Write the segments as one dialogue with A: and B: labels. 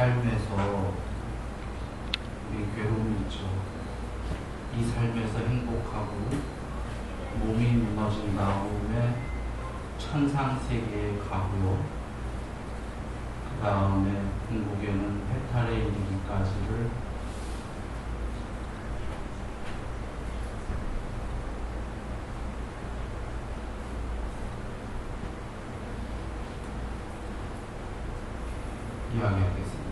A: 삶에서 우리 괴로움이 있죠. 이 삶에서 행복하고 몸이 무너진 다음에 천상세계에 가고요. 그 다음에 궁극에는 해탈에 이르기까지를 이야기하겠습니다.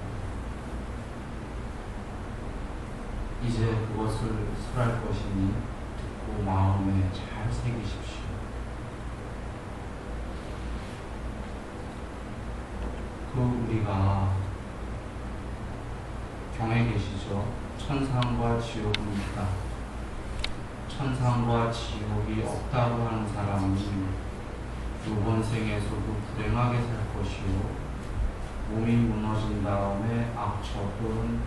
A: 이제 그것을 설할 것이니 듣고 마음에 잘 새기십시오. 우리가 경에 계시죠? 천상과 지옥은 있다. 천상과 지옥이 없다고 하는 사람은 이번 생에서도 불행하게 살 것이요, 몸이 무너진 다음에 악처분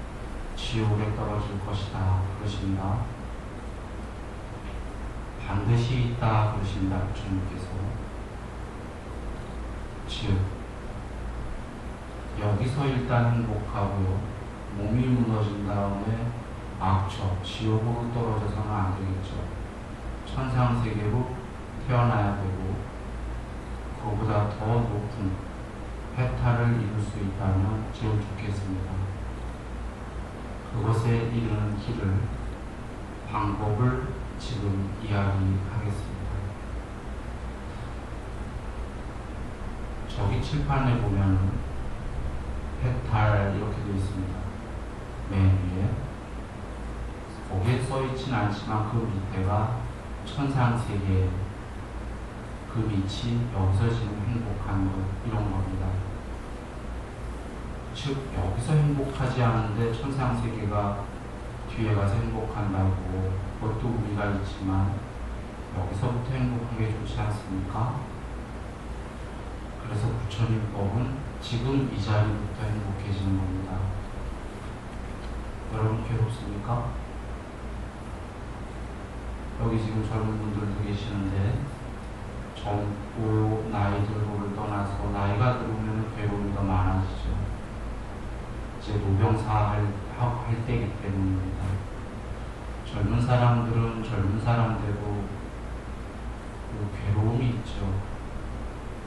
A: 지옥에 떨어질 것이다 그러신다. 반드시 있다 그러신다 부처님께서. 즉 여기서 일단 행복하고요, 몸이 무너진 다음에 악처 지옥으로 떨어져서는 안 되겠죠. 천상세계로 태어나야 되고 그보다 더 높은 해탈을 이룰 수 있다면 제일 좋겠습니다. 그것에 이르는 길을, 방법을 지금 이야기하겠습니다. 저기 칠판에 보면 해탈 이렇게 되어 있습니다. 맨 위에. 거기에 써있진 않지만 그 밑에가 천상세계, 그 밑이 여기서 지금 행복한 것, 이런 겁니다. 즉 여기서 행복하지 않은데 천상세계가 뒤에 가서 행복한다고, 그것도 우리가 있지만 여기서부터 행복한 게 좋지 않습니까? 그래서 부처님 법은 지금 이 자리부터 행복해지는 겁니다. 여러분 괴롭습니까? 여기 지금 젊은 분들도 계시는데 젊고 나이 들고를 떠나서 나이가 들어오면 괴로움이 더 많아지죠. 이제 노병사 할 때이기 때문입니다. 젊은 사람들은 젊은 사람대로 그 괴로움이 있죠.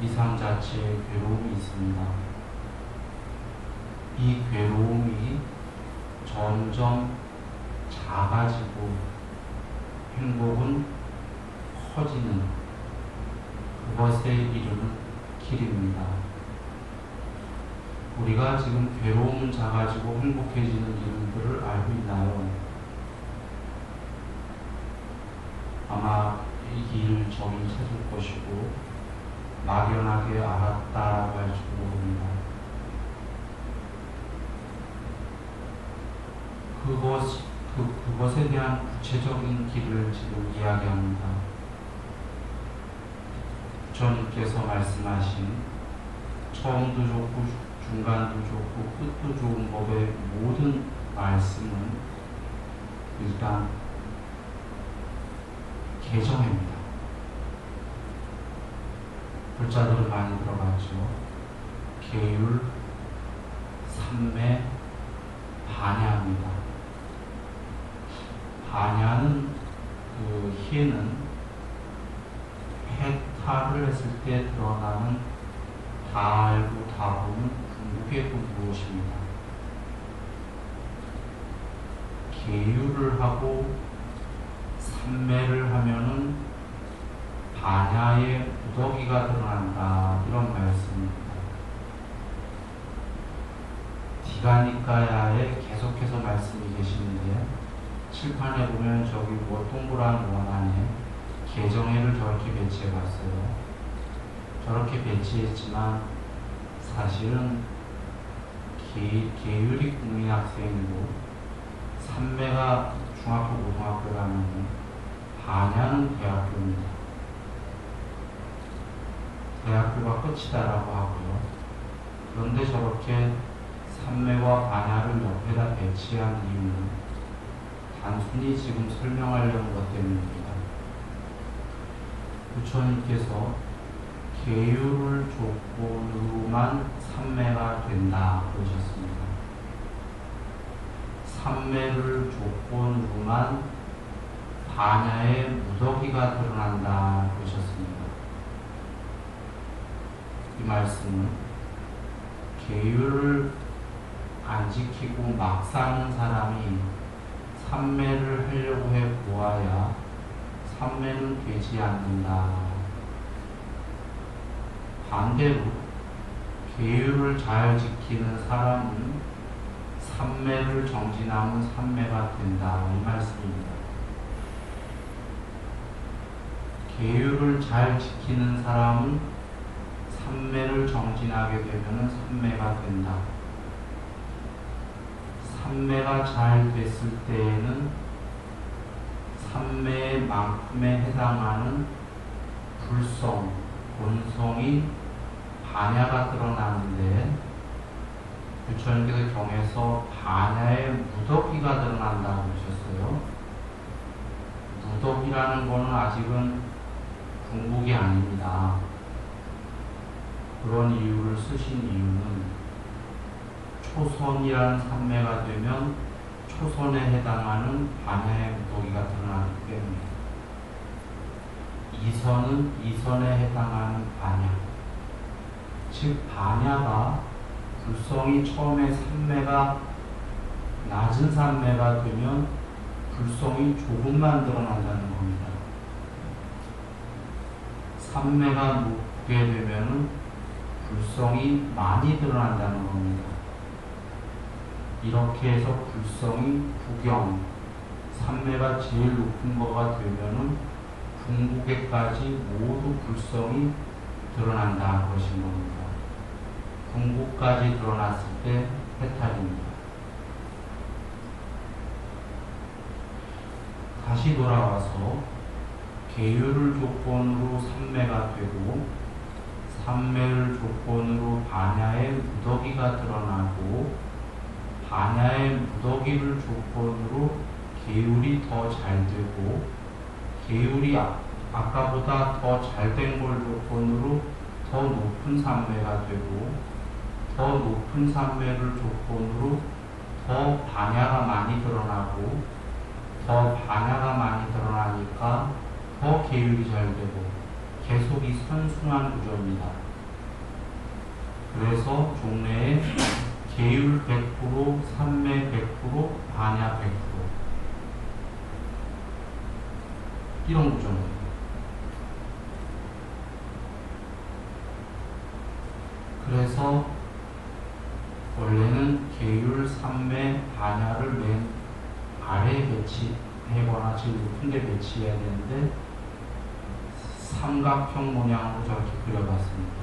A: 이 삶 자체에 괴로움이 있습니다. 이 괴로움이 점점 작아지고 행복은 커지는 그것에 이르는 길입니다. 우리가 지금 괴로움은 작아지고 행복해지는 이름들을 알고 있나요? 아마 이 길 저길 찾을 것이고 막연하게 알았다라고 할지 모릅니다. 그것에 대한 구체적인 길을 지금 이야기합니다. 부처님께서 말씀하신 처음도 좋고 중간도 좋고 끝도 좋은 법의 모든 말씀은 일단 개정입니다. 글자들은 많이 들어갔죠. 계율, 삼매, 반야입니다. 반야는 그 희에는 해탈을 했을 때 드러나는 다 알고 다 보는 궁극의 무엇입니다. 계율을 하고 삼매를 하면은 반야의 무더기가 드러난다, 이런 말씀입니다. 디가니까야에 계속해서 말씀이 계시는데 칠판에 보면 저기 동그란 원안에 개정회를 저렇게 배치해 봤어요. 저렇게 배치했지만 사실은 계율이 국민학생이고 삼매가 중학교 고등학교라면 반야는 대학교입니다. 대학교가 끝이다라고 하고요. 그런데 저렇게 삼매와 반야를 옆에다 배치한 이유는 단순히 지금 설명하려는 것 때문입니다. 부처님께서 계율을 조건으로만 삼매가 된다 그러셨습니다. 삼매를 조건으로만 반야의 무더기가 드러난다 그러셨습니다. 이 말씀은 계율을 안 지키고 막 사는 사람이 삼매를 하려고 해 보아야 삼매는 되지 않는다. 반대로 계율을 잘 지키는 사람은 삼매를 정진하면 삼매가 된다. 이 말씀입니다. 계율을 잘 지키는 사람은 삼매를 정진하게 되면 삼매가 된다. 삼매가 잘 됐을 때에는 삼매만큼에 해당하는 불성, 본성이 반야가 드러나는데 부처님께서 경에서 반야의 무더기가 드러난다고 하셨어요. 무더기라는 것은 아직은 궁극이 아닙니다. 그런 이유를 쓰신 이유는 초선이라는 삼매가 되면 초선에 해당하는 반야의 무더기가 드러나기 때문에 이선은 이선에 해당하는 반야, 즉 반야가 불성이 처음에 삼매가 낮은 삼매가 되면 불성이 조금만 드러난다는 겁니다. 삼매가 높게 되면 불성이 많이 드러난다는 겁니다. 이렇게 해서 불성이 부경, 삼매가 제일 높은 거가 되면은 궁극에까지 모두 불성이 드러난다 그러신 겁니다. 궁극까지 드러났을 때 해탈입니다. 다시 돌아와서 계율을 조건으로 삼매가 되고 삼매를 조건으로 반야의 무더기가 드러나고 반야의 무더기를 조건으로 계율이 더 잘 되고 계율이 아까보다 더 잘 된 걸 조건으로 더 높은 삼매가 되고 더 높은 삼매를 조건으로 더 반야가 많이 드러나고 더 반야가 많이 드러나니까 더 계율이 잘 되고 계속 이 선순환 구조입니다. 그래서 종래에 계율 100%, 삼매 100%, 반야 100% 이런 구조입니다. 그래서 원래는 계율, 삼매, 반야를 맨 아래에 배치하거나 제일 높은 데 배치해야 되는데 삼각형 모양으로 저렇게 그려봤습니다.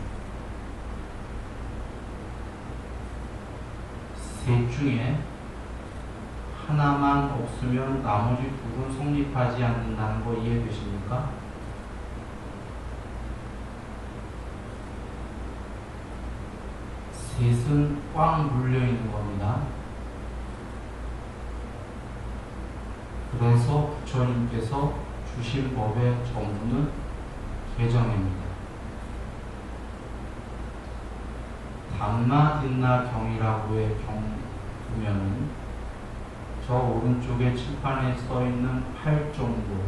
A: 셋 중에 하나만 없으면 나머지 둘은 성립하지 않는다는 거 이해되십니까? 셋은 꽉 물려있는 겁니다. 그래서 부처님께서 주신 법의 전부는 개정입니다. 담마딘나 경이라고의 경 보면은 저 오른쪽에 칠판에 써있는 8정도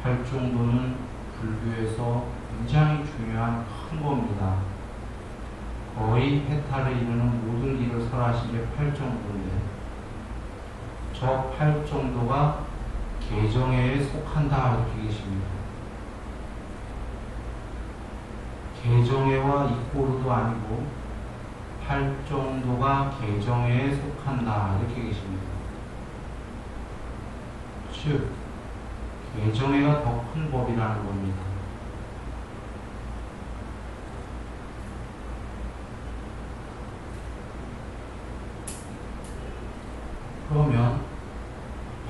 A: 8정도는 불교에서 굉장히 중요한 큰 겁니다. 거의 해탈에 이르는 모든 길을 설하신 게 8정도인데 저 8정도가 개정회에 속한다 이렇게 계십니다. 개정회와 이꼬르도 아니고 8정도가 개정회에 속한다 이렇게 계십니다. 즉 개정회가 더 큰 법이라는 겁니다. 그러면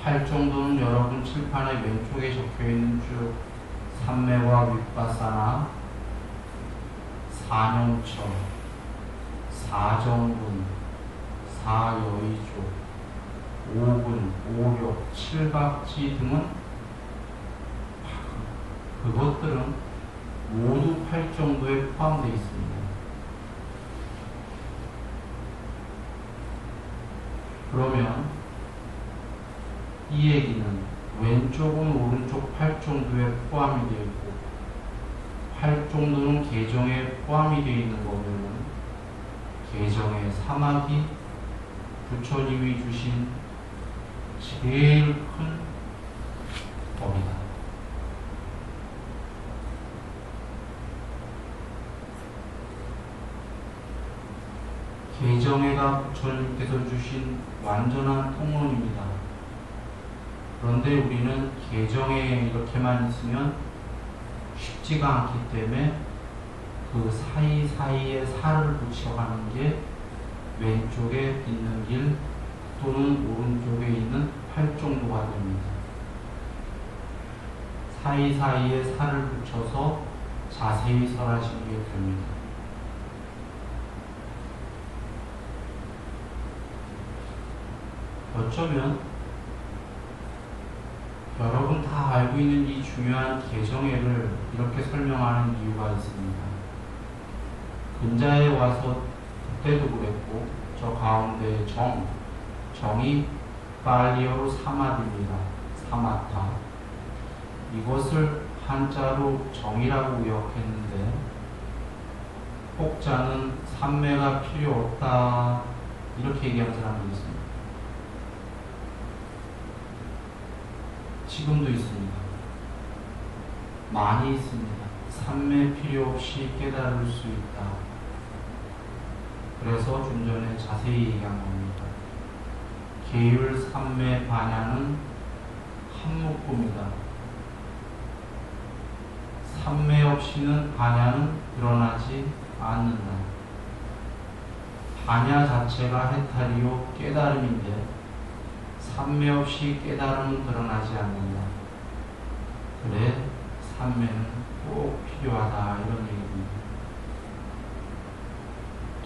A: 8정도는 여러분 칠판의 왼쪽에 적혀있는 쭉 삼매와 윗바사나 사념처, 사정분, 사여의조, 오분, 오력, 칠박지 등은 그것들은 모두 8정도에 포함되어 있습니다. 그러면 이 얘기는 왼쪽은 오른쪽 팔 정도에 포함이 되어 있고 팔 정도는 계정에 포함이 되어 있는 거면은 계정의 사막이 부처님이 주신 제일 큰 법이다. 계정회가 부처님께서 주신 완전한 통론입니다. 그런데 우리는 계정에 이렇게만 있으면 쉽지가 않기 때문에 그 사이사이에 살을 붙여가는 게 왼쪽에 있는 길 또는 오른쪽에 있는 팔 정도가 됩니다. 사이사이에 살을 붙여서 자세히 설하시게 됩니다. 어쩌면 여러분 다 알고 있는 이 중요한 계정회를 이렇게 설명하는 이유가 있습니다. 근자에 와서 그때도 그랬고 저 가운데 정이 팔리어로 사마드입니다. 사마타. 이것을 한자로 정이라고 기억했는데 혹자는 삼매가 필요 없다 이렇게 얘기하는 사람도 있습니다. 지금도 있습니다. 많이 있습니다. 삼매 필요 없이 깨달을 수 있다. 그래서 좀 전에 자세히 얘기한 겁니다. 계율 삼매 반야는 한묶음이다. 삼매 없이는 반야는 일어나지 않는다. 반야 자체가 해탈이요 깨달음인데 삼매 없이 깨달음은 드러나지 않는다. 그래 삼매는 꼭 필요하다 이런 얘기입니다.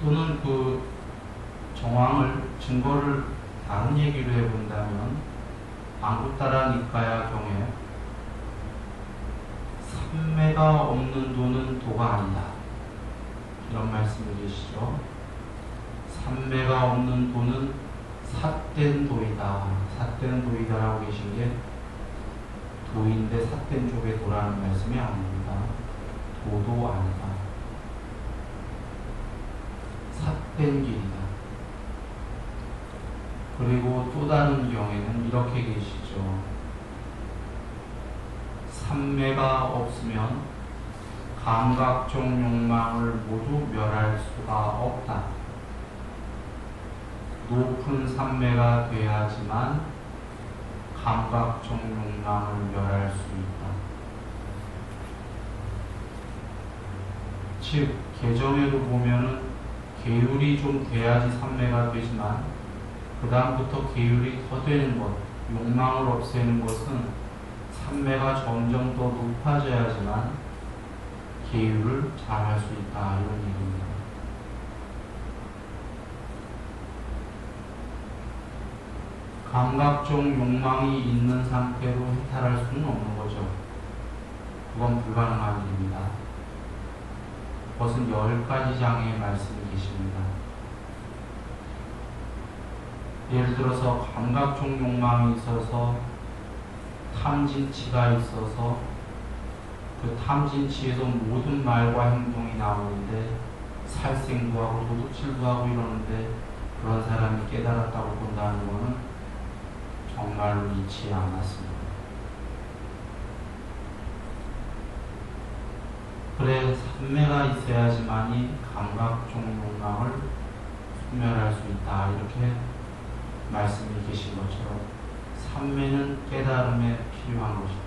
A: 또는 그 정황을 증거를 다른 얘기로 해본다면 안구따라 니까야 경에 삼매가 없는 도는 도가 아니다 이런 말씀을 계시죠. 삼매가 없는 도는 삿된 도이다. 삿된 도이다라고 계신 게 도인데 삿된 쪽에 도라는 말씀이 아닙니다. 도도 아니다. 삿된 길이다. 그리고 또 다른 경에는 이렇게 계시죠. 삼매가 없으면 감각적 욕망을 모두 멸할 수가 없다. 높은 삼매가 돼야지만 감각적 욕망을 멸할 수 있다. 즉 계정에도 보면은 계율이 좀 돼야지 삼매가 되지만 그 다음부터 계율이 더 되는 것, 욕망을 없애는 것은 삼매가 점점 더 높아져야지만 계율을 잘할 수 있다 이런 얘기입니다. 감각적 욕망이 있는 상태로 해탈할 수는 없는 거죠. 그건 불가능한 일입니다. 그것은 10가지 장애의 말씀이 계십니다. 예를 들어서 감각적 욕망이 있어서 탐진치가 있어서 그 탐진치에서 모든 말과 행동이 나오는데 살생도 하고 도둑질도 하고 이러는데 그런 사람이 깨달았다고 본다는 것은 정말로 이치에 않았습니다. 그래 삼매가 있어야지만이 감각적 욕망을 소멸할 수 있다 이렇게 말씀이 계신 것처럼 삼매는 깨달음에 필요한 것이다.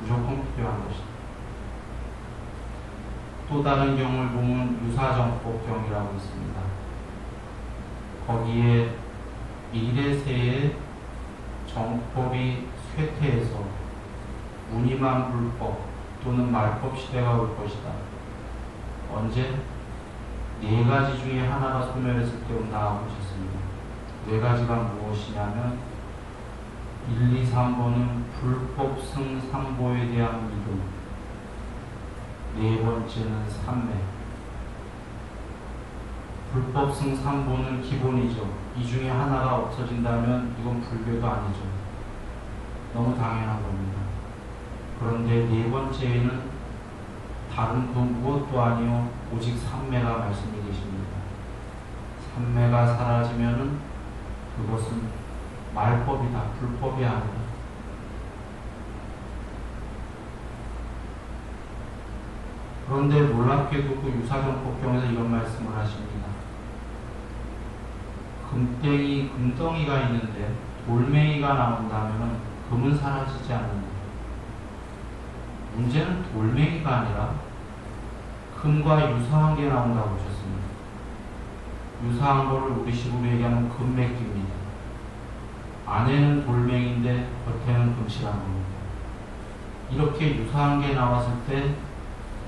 A: 무조건 필요한 것이다. 또 다른 경을 보면 유사정법경이라고 있습니다. 거기에 미래세에 정법이 쇠퇴해서 무늬만 불법 또는 말법 시대가 올 것이다. 언제? 4가지 중에 하나가 소멸했을 때 온다고 하셨습니다. 4가지가 무엇이냐면 1, 2, 3번은 불법 승삼보에 대한 믿음, 4번째는 삼매. 불법 승삼보는 기본이죠. 이 중에 하나가 없어진다면 이건 불교도 아니죠. 너무 당연한 겁니다. 그런데 네 번째에는 다른 그 무엇도 아니요 오직 삼매가 말씀이 계십니다. 삼매가 사라지면은 그것은 말법이다, 불법이 아니다. 그런데 놀랍게도 그 유사경법경에서 이런 말씀을 하십니다. 금땡이, 금덩이가 있는데 돌멩이가 나온다면 금은 사라지지 않는다. 문제는 돌멩이가 아니라 금과 유사한 게 나온다고 하셨습니다. 유사한 거를 우리식으로 얘기하면 금맥기입니다. 안에는 돌멩이인데 겉에는 금칠한 겁니다. 이렇게 유사한 게 나왔을 때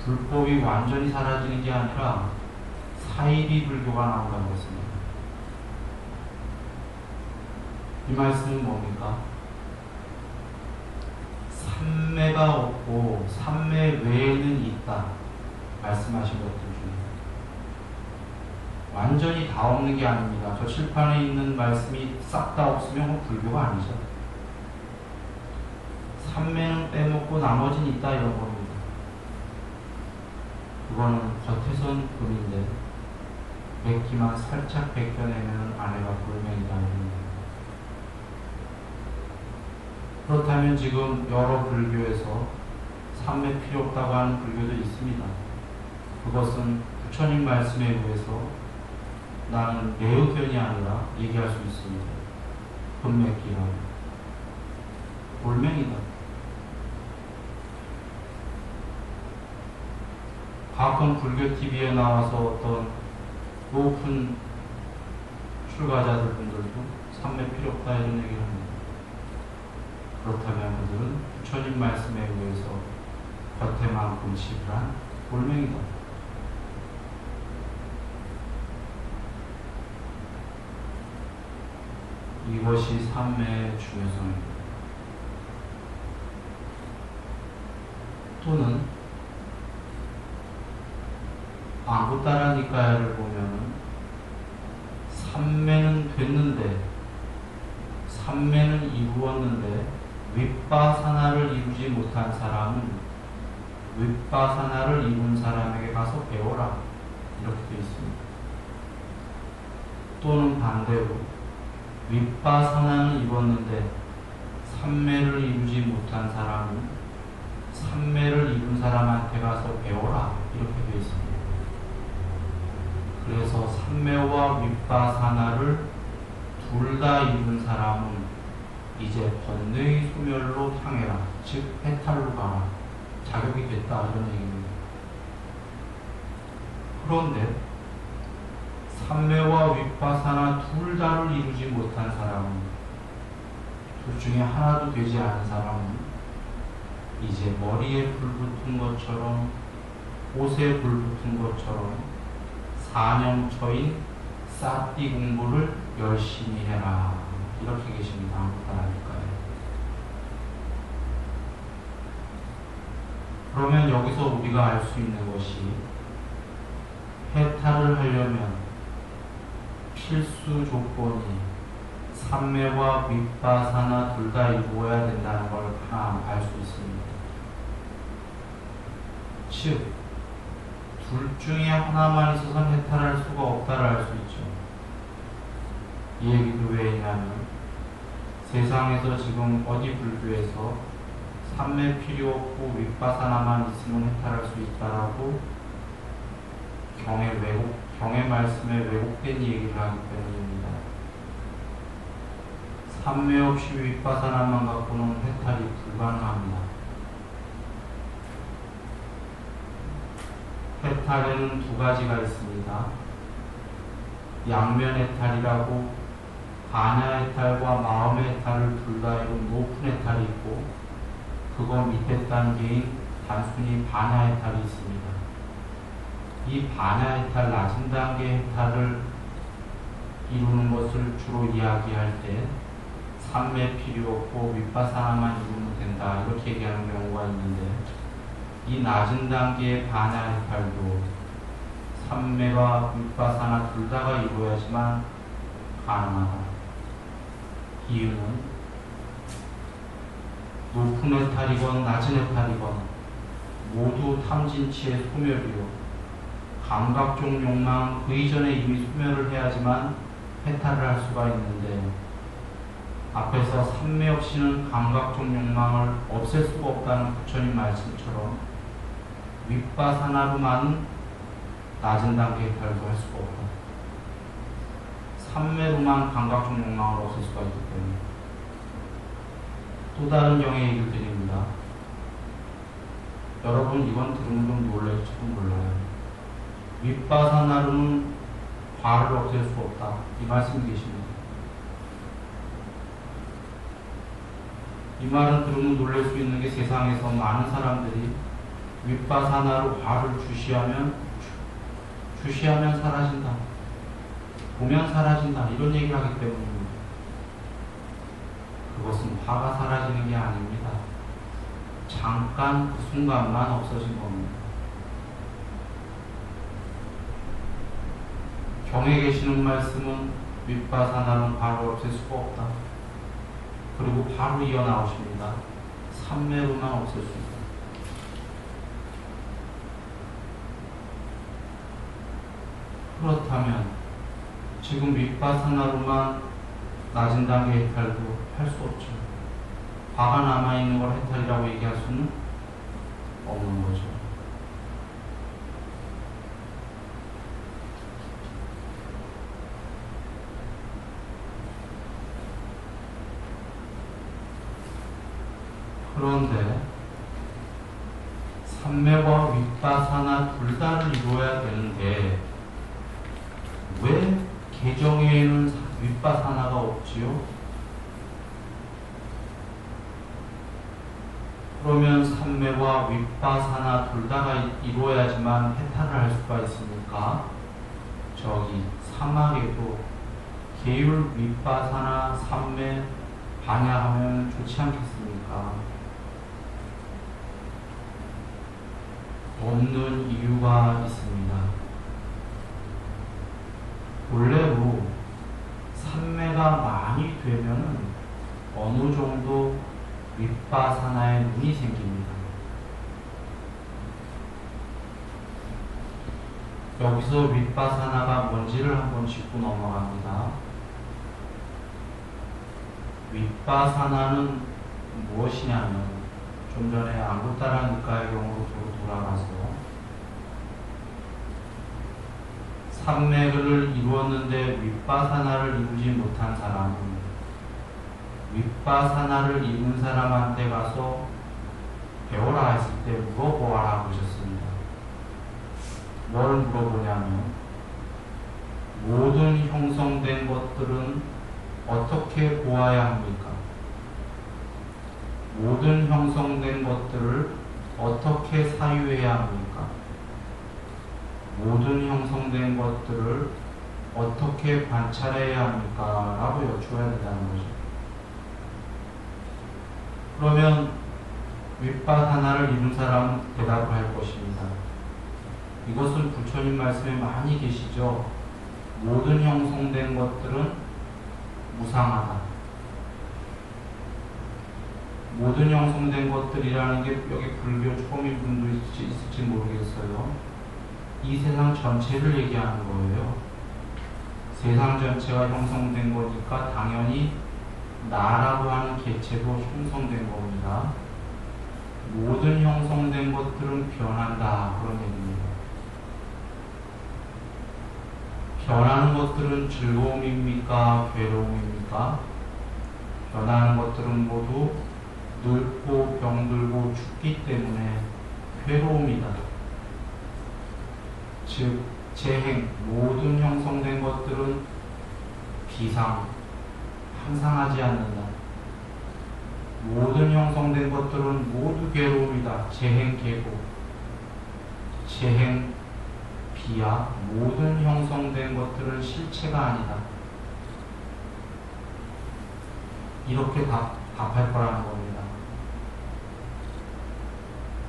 A: 불법이 완전히 사라지는 게 아니라 사이비 불교가 나온다고 했습니다. 이 말씀은 뭡니까? 삼매가 없고 삼매 외에는 있다 말씀하신 것들 중에 완전히 다 없는 게 아닙니다. 저 칠판에 있는 말씀이 싹 다 없으면 불교가 아니죠. 삼매는 빼먹고 나머지는 있다 이런 겁니다. 그거는 겉에선 금인데 맥기만 살짝 벗겨내면 안에가 돌멩이다 이런 겁니다. 그렇다면 지금 여러 불교에서 삼매 필요 없다고 하는 불교도 있습니다. 그것은 부처님 말씀에 의해서 나는 내 의견이 아니라 얘기할 수 있습니다. 금맥기라고 돌멩이다. 가끔 불교 TV에 나와서 어떤 높은 출가자들 분들도 삼매 필요 없다 이런 얘기를 합니다. 그렇다면 그들은 부처님 말씀에 의해서 겉에만큼 치부한 돌멩이다. 이것이 삼매의 중요성입니다. 또는 안구따라니까야를 보면 삼매는 됐는데 삼매는 이루었는데 윗바사나를 이루지 못한 사람은 윗바사나를 이룬 사람에게 가서 배워라 이렇게 되어 있습니다. 또는 반대로 윗바사나는 이루었는데 삼매를 이루지 못한 사람은 삼매를 이룬 사람한테 가서 배워라 이렇게 되어 있습니다. 그래서 삼매와 윗바사나를 둘 다 이룬 사람은 이제 번뇌의 소멸로 향해라. 즉 해탈로 가라. 자격이 됐다 이런 얘기입니다. 그런데 삼매와 윗바사나 둘 다를 이루지 못한 사람은 둘 중에 하나도 되지 않은 사람은 이제 머리에 불 붙은 것처럼 옷에 불 붙은 것처럼 사념처인 싸띠 공부를 열심히 해라. 이렇게 계십니다. 안구따라니까요. 그러면 여기서 우리가 알 수 있는 것이 해탈을 하려면 필수 조건이 삼매와 윗바사나 둘 다 이루어야 된다는 걸 하나 알 수 있습니다. 즉, 둘 중에 하나만 있어서는 해탈할 수가 없다를 알 수 있죠. 이 얘기도 왜 했냐면 세상에서 지금 어디 불교에서 삼매 필요 없고 윗바사나만 있으면 해탈할 수 있다라고 경의 말씀에 왜곡된 얘기를 하기 때문입니다. 삼매 없이 윗바사나만 갖고는 해탈이 불가능합니다. 해탈에는 두 가지가 있습니다. 양면 해탈이라고 반야 해탈과 마음의 해탈을 둘 다 이룬 높은 해탈이 있고 그거 밑에 단계인 단순히 반야 해탈이 있습니다. 이 반야 해탈, 낮은 단계 해탈을 이루는 것을 주로 이야기할 때 삼매 필요 없고 윗바사나만 이루면 된다 이렇게 얘기하는 경우가 있는데 이 낮은 단계의 반야 해탈도 삼매와 윗바사나 둘 다가 이루어야지만 가능하다. 이유는 높은 해탈이건 낮은 해탈이건 모두 탐진치의 소멸이요, 감각적 욕망 그 이전에 이미 소멸을 해야지만 해탈을 할 수가 있는데, 앞에서 삼매 없이는 감각적 욕망을 없앨 수가 없다는 부처님 말씀처럼 윗바사나로만 낮은 단계 해탈도 할 수가 없다. 삼매로만 감각적 욕망을 없앨 수가 있기 때문에. 또 다른 경의 얘기를 드립니다. 여러분 이건 들으면 좀 놀랄지도 몰라요. 윗바사나로는 화를 없앨 수 없다, 이 말씀이 계십니다. 이 말은 들으면 놀랄 수 있는 게, 세상에서 많은 사람들이 윗바사나로 화를 주시하면 사라진다, 보면 사라진다, 이런 얘기를 하기 때문입니다. 그것은 화가 사라지는 게 아닙니다. 잠깐 그 순간만 없어진 겁니다. 경에 계시는 말씀은 윗바사나는 바로 없앨 수가 없다. 그리고 바로 이어나오십니다. 삼매로만 없앨 수 있다. 그렇다면 지금 윗바사나로만 낮은 단계 해탈도 할 수 없죠. 화가 남아있는 걸 해탈이라고 얘기할 수는 없는 거죠. 그런데 삼매와 윗바사나 둘 다를 이루어야 되는데 왜 개정에는 윗바사나가 없지요? 그러면 삼매와 윗바사나 둘 다가 이루어야지만 해탈을 할 수가 있으니까 저기 사막에도 계율 윗바사나 삼매 반야하면 좋지 않겠습니까? 없는 이유가 있습니다. 본래로 삼매가 많이 되면은 어느 정도 윗바사나에 눈이 생깁니다. 여기서 윗바사나가 뭔지를 한번 짚고 넘어갑니다. 윗바사나는 무엇이냐면, 좀 전에 안구따라 니까의 경우로 돌아가서 삼매를 이루었는데 윗바사나를 이루지 못한 사람은 윗바사나를 이룬 사람한테 가서 배워라 했을 때 물어보아라 그러셨습니다. 뭘 물어보냐면, 모든 형성된 것들은 어떻게 보아야 합니까? 모든 형성된 것들을 어떻게 사유해야 합니까? 모든 형성된 것들을 어떻게 관찰해야 합니까? 라고 여쭈어야 된다는 거죠. 그러면 윗바사나를 이룬 사람은 대답을 할 것입니다. 이것은 부처님 말씀에 많이 계시죠. 모든 형성된 것들은 무상하다. 모든 형성된 것들이라는 게 여기 불교 초보인 분도 있을지 모르겠어요. 이 세상 전체를 얘기하는 거예요. 세상 전체가 형성된 거니까 당연히 나라고 하는 개체도 형성된 겁니다. 모든 형성된 것들은 변한다, 그런 얘기입니다. 변하는 것들은 즐거움입니까? 괴로움입니까? 변하는 것들은 모두 늙고 병들고 죽기 때문에 괴로움이다. 즉 재행, 모든 형성된 것들은 비상, 항상 하지 않는다. 모든 형성된 것들은 모두 괴로움이다. 재행 계고, 재행 비야, 모든 형성된 것들은 실체가 아니다. 이렇게 답할 거라는 겁니다.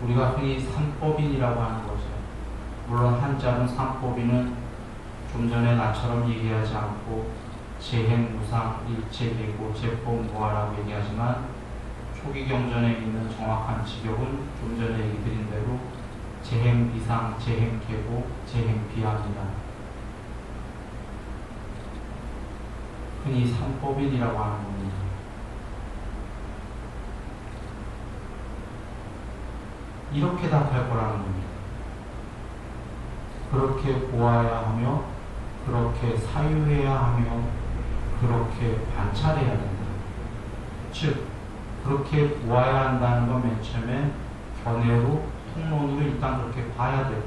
A: 우리가 흔히 삼법인이라고 하는 거죠. 물론 한자는 삼법인은 좀 전에 나처럼 얘기하지 않고 재행무상, 일체계고, 제법무아라고 얘기하지만 초기 경전에 있는 정확한 직역은 좀 전에 얘기 드린 대로 재행비상, 재행계고, 재행비합니다. 흔히 삼법인이라고 하는 겁니다. 이렇게 답할 거라는 겁니다. 그렇게 보아야 하며, 그렇게 사유해야 하며, 그렇게 관찰해야 된다. 즉, 그렇게 보아야 한다는 건 맨 처음에 견해로, 통론으로 일단 그렇게 봐야 되고,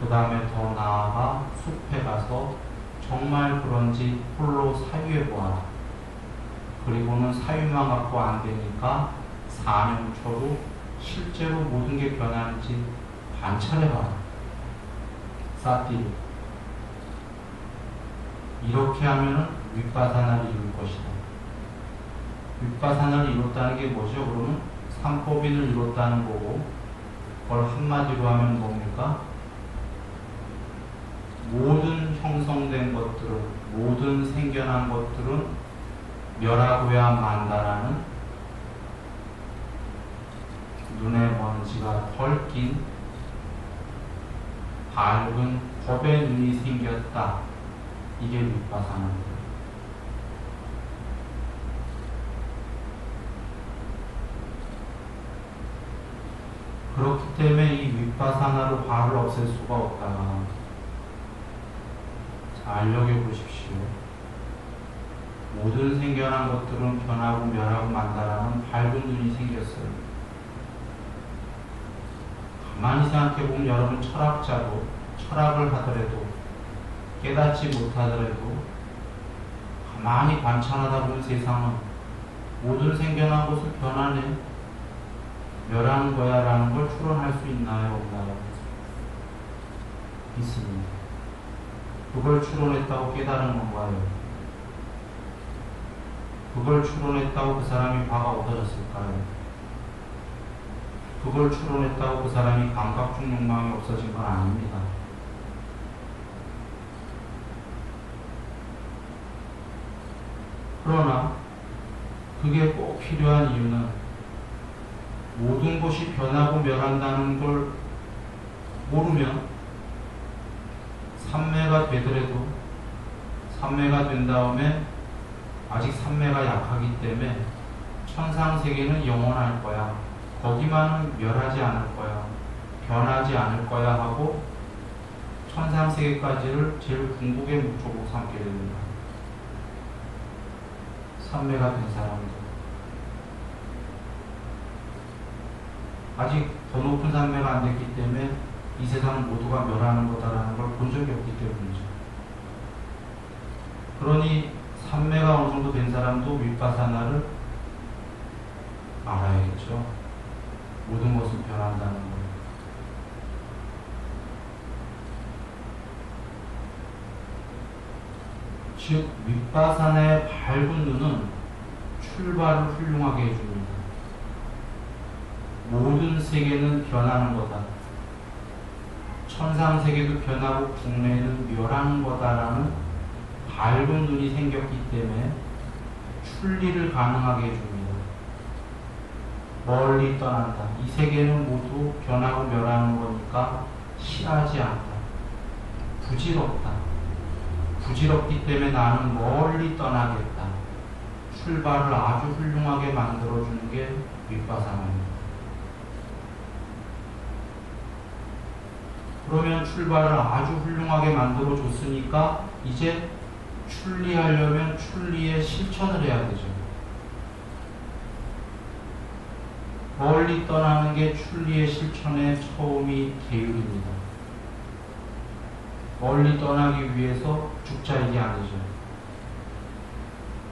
A: 그 다음에 더 나아가 숲에 가서 정말 그런지 홀로 사유해 보아라. 그리고는 사유만 갖고 안 되니까 사념초로 실제로 모든 게 변하는지 관찰해봐라. 사띠. 이렇게 하면 윗바사나를 이룰 것이다. 윗바사나를 이뤘다는 게 뭐죠? 그러면 삼법인을 이뤘다는 거고, 그걸 한마디로 하면 뭡니까? 모든 형성된 것들은, 모든 생겨난 것들은 멸하고야 만다라는 눈에 먼지가 덜 낀 밝은 법의 눈이 생겼다. 이게 윗바사나입니다. 그렇기 때문에 이 윗바사나로 화를 없앨 수가 없다. 잘 여겨보십시오. 모든 생겨난 것들은 변하고 멸하고 만다라는 밝은 눈이 생겼어요. 가만히 생각해보면 여러분 철학자도 철학을 하더라도 깨닫지 못하더라도 가만히 관찰하다 보면 세상은 모든 생겨난 것은 변하네, 멸하는 거야 라는 걸 추론할 수 있나요? 없나요? 있습니다. 그걸 추론했다고 깨달은 건가요? 그걸 추론했다고 그 사람이 화가 없어졌을까요? 그걸 추론했다고 그 사람이 감각중 욕망이 없어진 건 아닙니다. 그러나 그게 꼭 필요한 이유는 모든 것이 변하고 멸한다는 걸 모르면 삼매가 되더라도, 삼매가 된 다음에 아직 삼매가 약하기 때문에 천상세계는 영원할 거야, 거기만은 멸하지 않을 거야, 변하지 않을 거야 하고 천상세계까지를 제일 궁극의 목적으로 삼게 됩니다. 삼매가 된 사람들. 아직 더 높은 삼매가 안 됐기 때문에 이 세상 모두가 멸하는 거다라는 걸 본 적이 없기 때문이죠. 그러니 삼매가 어느 정도 된 사람도 윗바사나를 알아야겠죠. 모든 것은 변한다는 거. 즉 윗바사나의 밝은 눈은 출발을 훌륭하게 해줍니다. 모든 세계는 변하는 거다, 천상세계도 변하고 국내는 멸하는 거다라는 밝은 눈이 생겼기 때문에 출리를 가능하게 해줍니다. 멀리 떠난다. 이 세계는 모두 변하고 멸하는 거니까 싫어하지 않다. 부질없다. 부질없기 때문에 나는 멀리 떠나겠다. 출발을 아주 훌륭하게 만들어주는 게 윗바사나입니다. 그러면 출발을 아주 훌륭하게 만들어줬으니까 이제 출리하려면 출리의 실천을 해야 되죠. 멀리 떠나는 게 출리의 실천의 처음이 계율입니다. 멀리 떠나기 위해서 죽자 이게 아니죠.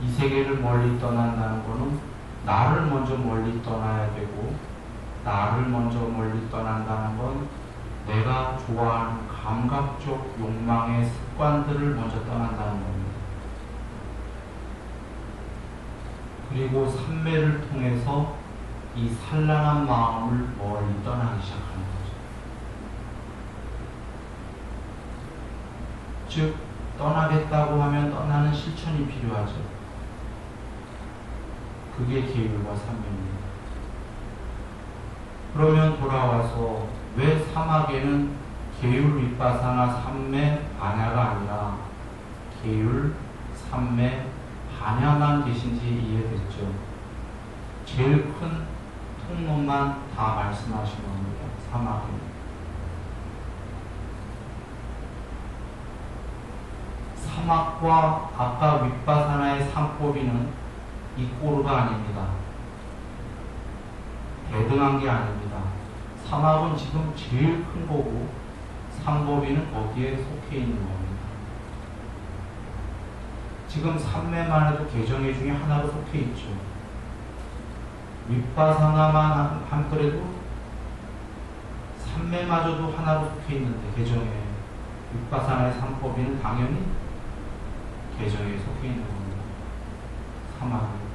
A: 이 세계를 멀리 떠난다는 것은 나를 먼저 멀리 떠나야 되고, 나를 먼저 멀리 떠난다는 건 내가 좋아하는 감각적 욕망의 습관들을 먼저 떠난다는 겁니다. 그리고 삼매를 통해서 이 산란한 마음을 멀리 떠나기 시작하는 거죠. 즉 떠나겠다고 하면 떠나는 실천이 필요하죠. 그게 계율과 삼매입니다. 그러면 돌아와서 왜 사막에는 계율, 윗바사나 삼매, 반야가 아니라 계율, 삼매, 반야만 계신지 이해됐죠? 제일 큰 통로만 다 말씀하신 겁니다. 사막에는. 사막과 아까 윗바사나의 삼법이는 이꼬르가 아닙니다. 대등한 게 아닙니다. 사막은 지금 제일 큰 거고 삼법이는 거기에 속해 있는 겁니다. 지금 삼매만 해도 계정의 중에 하나로 속해 있죠. 윗바사나만 하더라도 삼매마저도 하나로 속해 있는데 계정에 윗바사나의 삼법이는 당연히 계정에 속해 있는 겁니다. 사막은.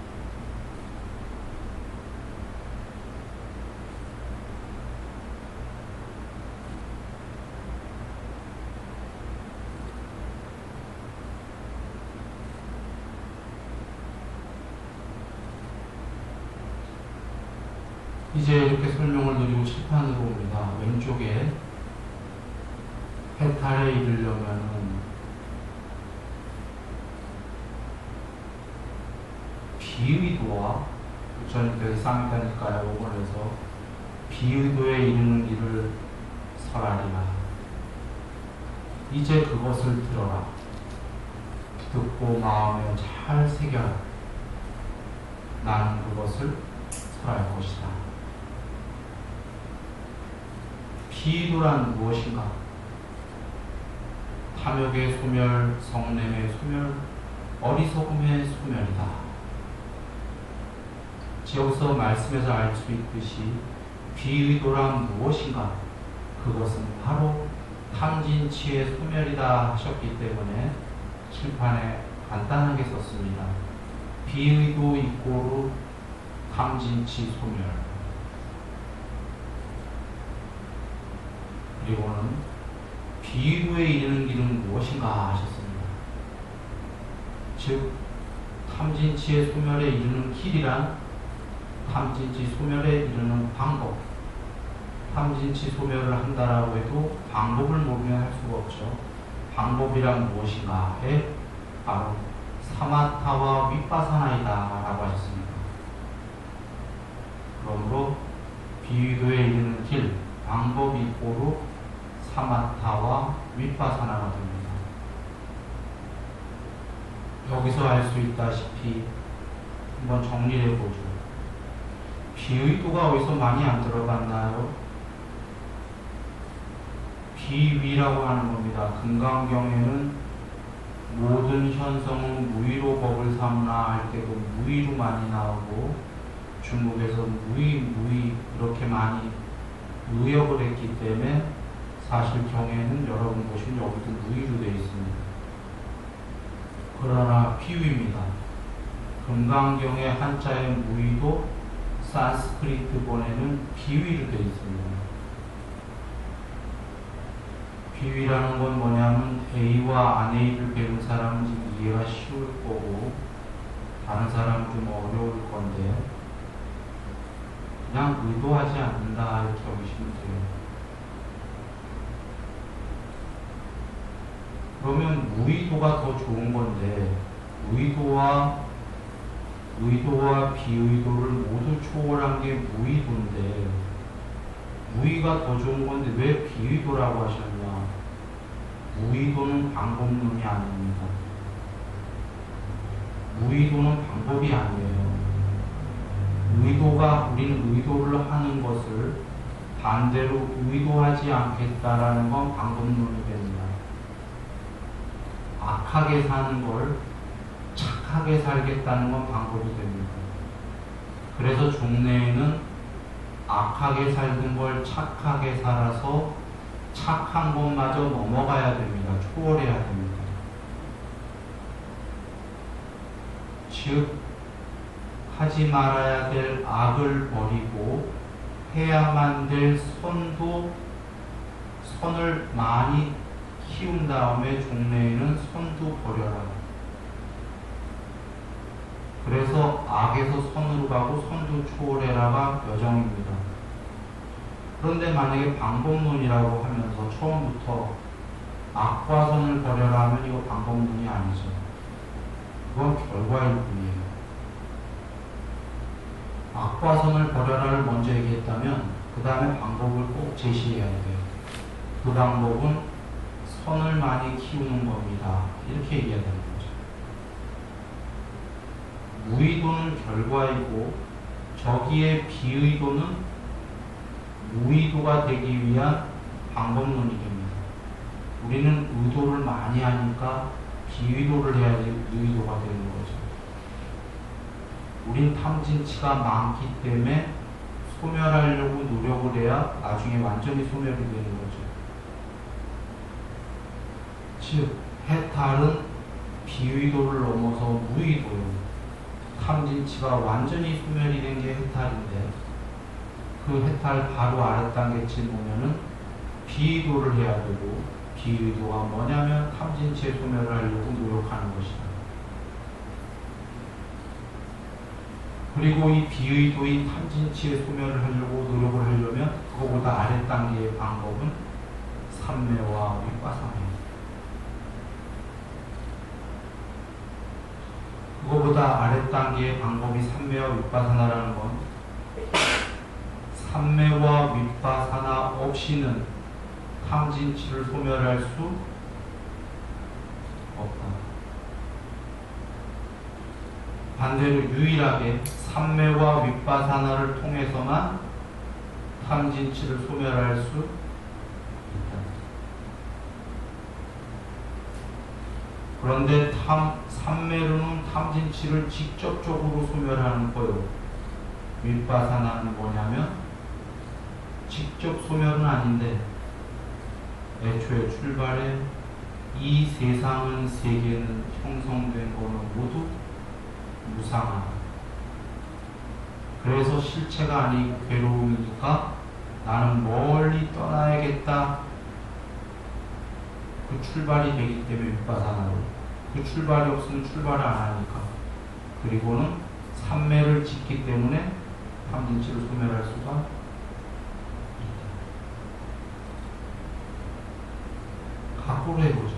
A: 이제 이렇게 설명을 드리고 칠판으로 옵니다. 왼쪽에 해탈에 이르려면은 비의도와 부처님께서 쌍이다니까요. 5번에서 비의도에 이르는 길을 설하리라. 이제 그것을 들어라. 듣고 마음에 잘 새겨라. 나는 그것을 설할 것이다. 비의도란 무엇인가? 탐욕의 소멸, 성냄의 소멸, 어리석음의 소멸이다. 여기서 말씀에서 알 수 있듯이 비의도란 무엇인가? 그것은 바로 탐진치의 소멸이다 하셨기 때문에 칠판에 간단하게 썼습니다. 비의도 이꼬르 탐진치 소멸. 그리고는 비의도에 이르는 길은 무엇인가 하셨습니다. 즉 탐진치의 소멸에 이르는 길이란 탐진치 소멸에 이르는 방법. 탐진치 소멸을 한다라고 해도 방법을 모르면 할 수가 없죠. 방법이란 무엇인가에 바로 사마타와 윗바사나이다 라고 하셨습니다. 그러므로 비의도에 이르는 길, 방법이 이꼬르 사마타와 윗바사나가 됩니다. 여기서 알 수 있다시피 한번 정리를 해보죠. 비의도가 어디서 많이 안 들어갔나요? 비위라고 하는 겁니다. 금강경에는 모든 현성은 무의로 법을 삼나 할 때도 무의로 많이 나오고 중국에서 무의 이렇게 많이 의역을 했기 때문에 사실 경에는 여러분 보시면 여기도 무의로 되어 있습니다. 그러나 비위입니다. 금강경의 한자의 무의도 산스크리트본에는 비위로 되어 있습니다. 비위라는 건 뭐냐면 A와 안A를 배운 사람은 지금 이해가 쉬울 거고 다른 사람은 좀 어려울 건데 그냥 의도하지 않는다 이렇게 여기시면 돼요. 그러면 무의도가 더 좋은 건데 의도와 비의도를 모두 초월한 게 무의도인데 무의가 더 좋은 건데 왜 비의도라고 하셨냐? 무의도는 방법론이 아닙니다. 무의도는 방법이 아니에요. 의도가 우리는 의도를 하는 것을 반대로 의도하지 않겠다라는 건 방법론이 됩니다. 악하게 사는 걸 착하게 살겠다는 건 방법이 됩니다. 그래서 종래에는 악하게 살던 걸 착하게 살아서 착한 것마저 넘어가야 됩니다. 초월해야 됩니다. 즉 하지 말아야 될 악을 버리고 해야만 될 선도 선을 많이 키운 다음에 종래에는 선도 버려라. 그래서 악에서 선으로 가고 선도 초월해라가 여정입니다. 그런데 만약에 방법론이라고 하면서 처음부터 악과 선을 버려라 하면 이거 방법론이 아니죠. 그건 결과일 뿐이에요. 악과 선을 버려라를 먼저 얘기했다면 그 다음에 방법을 꼭 제시해야 돼요. 그 방법은 선을 많이 키우는 겁니다. 이렇게 얘기해야 되는 거죠. 무의도는 결과이고 저기에 비의도는 무의도가 되기 위한 방법론이 됩니다. 우리는 의도를 많이 하니까 비의도를 해야지 의도가 되는 거죠. 우린 탐진치가 많기 때문에 소멸하려고 노력을 해야 나중에 완전히 소멸이 되는 거죠. 즉, 해탈은 비의도를 넘어서 무의도예요. 탐진치가 완전히 소멸이 된 게 해탈인데 그 해탈 바로 아랫단계쯤 보면은 비의도를 해야 되고 비의도가 뭐냐면 탐진치의 소멸을 하려고 노력하는 것이다. 그리고 이 비의도인 탐진치의 소멸을 하려고 노력을 하려면 그거보다 아랫단계의 방법은 삼매와 윗바사매입니다. 그거보다 아랫단계의 방법이 삼매와 윗바사나라는 건 삼매와 윗바사나 없이는 탐진치를 소멸할 수 없다. 반대로 유일하게 삼매와 윗바사나를 통해서만 탐진치를 소멸할 수 있다. 그런데 삼매로는 탐진치를 직접적으로 소멸하는 거요. 윗바사나는 뭐냐면 직접 소멸은 아닌데 애초에 출발에 이 세상은 세계는 형성된 거는 모두 무상하다. 그래서 실체가 아니고 괴로움이니까 나는 멀리 떠나야겠다. 그 출발이 되기 때문에 윗바사나로. 그 출발이 없으면 출발을 안 하니까. 그리고는 삼매를 짓기 때문에 탐진치를 소멸할 수가 있다. 각오로 해보죠.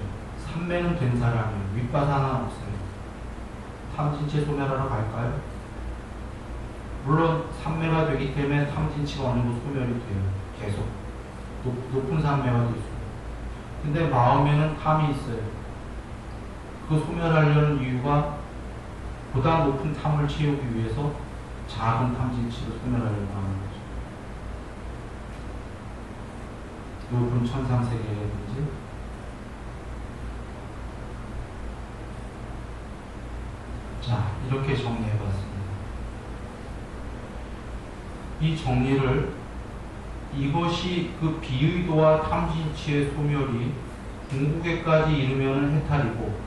A: 삼매는 된 사람이에요. 윗바사나는 없어요. 탐진치 소멸하러 갈까요? 물론 삼매가 되기 때문에 탐진치가 어느 정도 소멸이 돼요. 계속 높은 삼매가 될 수 있어요. 근데 마음에는 탐이 있어요. 그 소멸하려는 이유가 보다 높은 탐을 채우기 위해서 작은 탐진치를 소멸하려고 하는 거죠. 높은 천상세계라든지 자, 이렇게 정리해봤습니다. 이 정리를 이것이 그 비의도와 탐진치의 소멸이 궁극에까지 이르면 해탈이고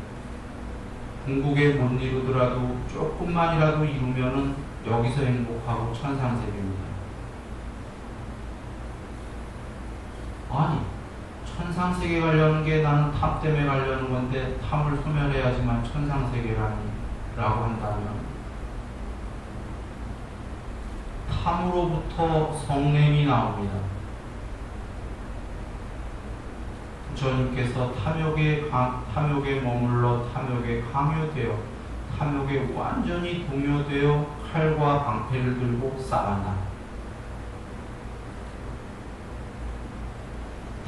A: 궁극에 못 이루더라도 조금만이라도 이루면 여기서 행복하고 천상세계입니다. 아니, 천상세계 가려는 게 나는 탐 때문에 가려는 건데 탐을 소멸해야지만 천상세계라니 라고 한다면 탐으로부터 성냄이 나옵니다. 부처님께서 탐욕에 머물러 탐욕에 강요되어 탐욕에 완전히 동요되어 칼과 방패를 들고 싸간다.